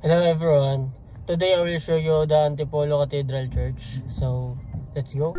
Hello everyone. Today I will show you the Antipolo Cathedral Church. So, let's go.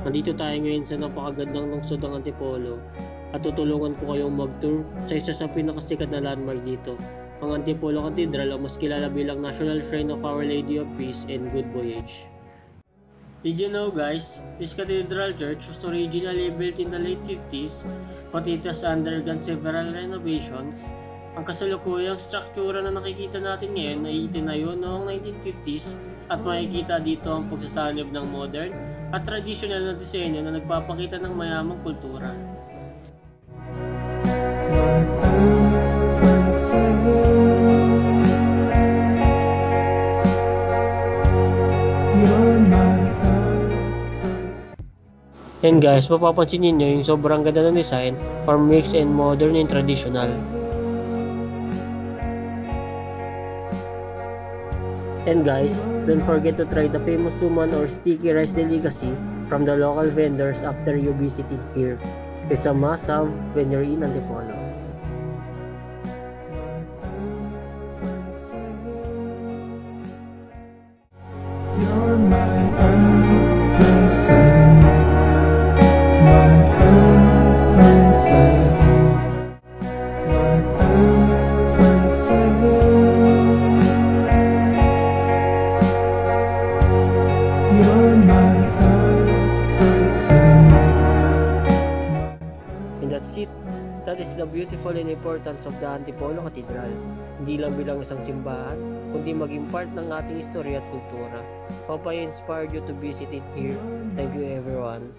Nandito tayo ngayon sa napakagandang lungsod ng Antipolo at tutulungan ko kayong mag-tour sa isa sa pinakasikat na landmark dito, ang Antipolo Cathedral, o mas kilala bilang National Shrine of Our Lady of Peace and Good Voyage. Did you know guys, this cathedral church was originally built in the late 50s but it has undergone several renovations. Ang kasalukuyang struktura na nakikita natin ngayon ay itinayo noong 1950s at makikita dito ang pagsasanib ng modern at traditional na disenyo na nagpapakita ng mayamang kultura. And guys, mapapansin niyo yung sobrang ganda ng design or mix and modern and traditional. And guys, don't forget to try the famous suman or sticky rice delicacy from the local vendors after you visited here. It's a must-have when you're in Antipolo. You're my earthly sun, my earthly sun, my earthly sun. And that's it. That is the beautiful and importance of the Antipolo Cathedral. Hindi lang bilang isang simbahan, kundi maging part ng ating history at kultura. Hope I inspired you to visit it here. Thank you everyone.